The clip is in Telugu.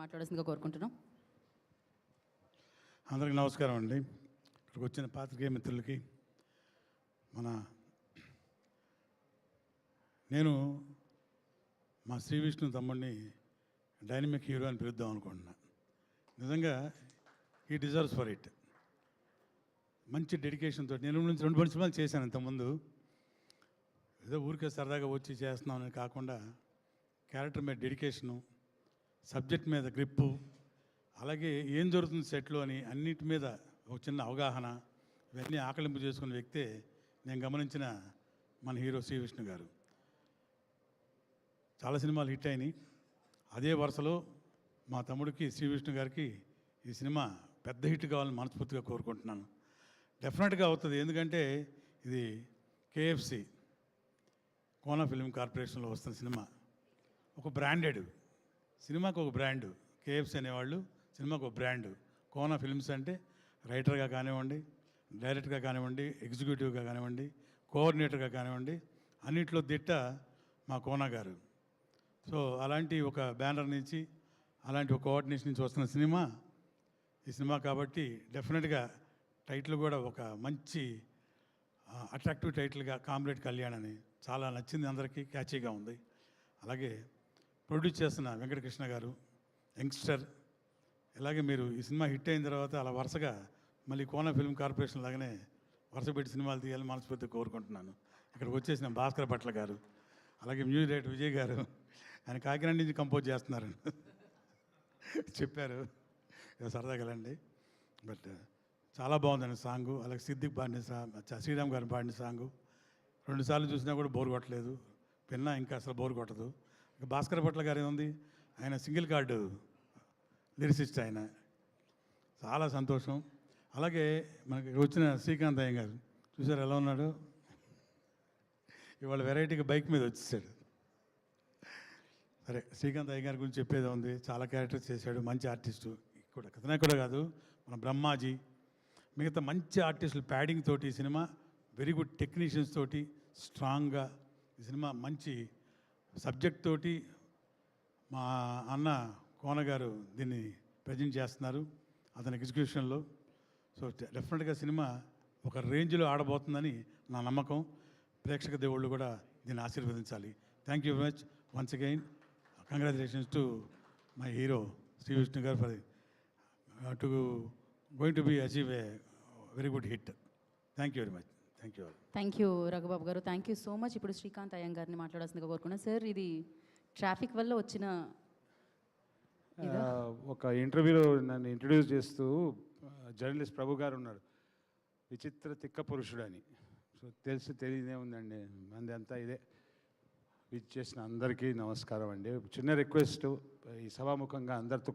మాట్లాడాల్సిందిగా కోరుకుంటున్నాం. అందరికీ నమస్కారం అండి. ఇక్కడికి వచ్చిన పాత్రికేయ మిత్రులకి నేను మా శ్రీ విష్ణు తమ్ముడిని డైనమిక్ హీరో అని పిలుద్దాం అనుకుంటున్నా. నిజంగా ఈ డిజర్వ్స్ ఫర్ ఇట్. మంచి డెడికేషన్తో నేను నుంచి 2 సినిమాలు చేశాను ఇంతకుముందు. ఏదో ఊరికే సరదాగా వచ్చి చేస్తున్నామని కాకుండా క్యారెక్టర్ మీద డెడికేషను, సబ్జెక్ట్ మీద గ్రిప్పు, అలాగే ఏం జరుగుతుంది సెట్లో అని అన్నిటి మీద ఒక చిన్న అవగాహన, ఇవన్నీ ఆకలింపు చేసుకున్న వ్యక్తే నేను గమనించిన మన హీరో శ్రీ విష్ణు గారు. చాలా సినిమాలు హిట్ అయినాయి. అదే వరుసలో మా తమ్ముడికి శ్రీ విష్ణు గారికి ఈ సినిమా పెద్ద హిట్ కావాలని మనస్ఫూర్తిగా కోరుకుంటున్నాను. డెఫినెట్గా అవుతుంది. ఎందుకంటే ఇది కేఎఫ్సి కోన ఫిల్మ్ కార్పొరేషన్లో వస్తున్న సినిమా. ఒక బ్రాండెడ్ సినిమాకు ఒక బ్రాండు. కేఎఫ్సి అనేవాళ్ళు సినిమాకు ఒక బ్రాండు. కోన ఫిల్మ్స్ అంటే రైటర్గా కానివ్వండి, డైరెక్టర్గా కానివ్వండి, ఎగ్జిక్యూటివ్గా కానివ్వండి, కోఆర్డినేటర్గా కానివ్వండి, అన్నింటిలో దిట్ట మా కోన గారు. సో అలాంటి ఒక బ్యానర్ నుంచి, అలాంటి ఒక కోఆర్డినేషన్ నుంచి వస్తున్న సినిమా ఈ సినిమా. కాబట్టి డెఫినెట్గా టైటిల్ కూడా ఒక మంచి అట్రాక్టివ్ టైటిల్గా కామ్రేడ్ కళ్యాణ్ అని చాలా నచ్చింది అందరికీ, క్యాచీగా ఉంది. అలాగే ప్రొడ్యూస్ చేస్తున్న వెంకటకృష్ణ గారు యంగ్స్టర్. ఇలాగే మీరు ఈ సినిమా హిట్ అయిన తర్వాత అలా వరుసగా మళ్ళీ కోన ఫిల్మ్ కార్పొరేషన్ లాగానే వరుస పెట్టి సినిమాలు తీయాలని మనస్ఫూర్తిగా కోరుకుంటున్నాను. ఇక్కడికి వచ్చేసిన భాస్కర్ భట్ల గారు, అలాగే మ్యూజిక్ డైరెక్టర్ విజయ్ గారు, ఆయన కాకినాడ నుంచి కంపోజ్ చేస్తున్నారు చెప్పారు, సరదాగలండి. బట్ చాలా బాగుందండి సాంగు. అలాగే సిద్దిక్ పాడిన శ్రీరామ్ గారిని పాడిన సాంగు 2 సార్లు చూసినా కూడా బోర్ కొట్టలేదు. పిన్నా ఇంకా అసలు బోర్ కొట్టదు. ఇక భాస్కర్ భట్ల గారు ఏముంది, ఆయన సింగిల్ కార్డు లిరిసిస్ట్, ఆయన చాలా సంతోషం. అలాగే మనకి వచ్చిన శ్రీకాంత్ అయ్య గారు చూసారు ఎలా ఉన్నాడు. ఇవాళ వెరైటీగా బైక్ మీద వచ్చేసాడు. సరే, శ్రీకాంత్ అయ్య గారి గురించి చెప్పేది ఉంది. చాలా క్యారెక్టర్స్ చేశాడు, మంచి ఆర్టిస్టు. కూడా కథనే కూడా కాదు, మన బ్రహ్మాజీ, మిగతా మంచి ఆర్టిస్టులు ప్యాడింగ్ తోటి ఈ సినిమా, వెరీ గుడ్ టెక్నీషియన్స్ తోటి స్ట్రాంగ్గా ఈ సినిమా మంచి సబ్జెక్ట్ తోటి మా అన్న కోన గారు దీన్ని ప్రజెంట్ చేస్తున్నారు అతని ఎగ్జిక్యూషన్లో. సో డెఫినెట్గా సినిమా ఒక రేంజ్లో ఆడబోతుందని నా నమ్మకం. ప్రేక్షక దేవుళ్ళు కూడా దీన్ని ఆశీర్వదించాలి. Thank you very much once again. Congratulations to my hero Shri Vishnu garu for to going to be achieve a very good hit. Thank you very much. Thank you. Thank you Raghubabu garu, thank you so much. ఇప్పుడు శ్రీకాంత్ అయ్యం గారిని మాట్లాడాల్సిందిగా కోరుకున్నాను. సార్, ఇది ట్రాఫిక్ వల్ల వచ్చిన ఒక ఇంటర్వ్యూలో నన్ను ఇంట్రడ్యూస్ చేస్తూ జర్నలిస్ట్ ప్రభు గారు ఉన్నారు, విచిత్ర తిక్క పురుషుడు అని. సో తెలియదే ఉందండి, మంది అంతా ఇదే. విచ్ చేసిన అందరికీ నమస్కారం అండి. చిన్న రిక్వెస్ట్, ఈ సభాముఖంగా అందరితో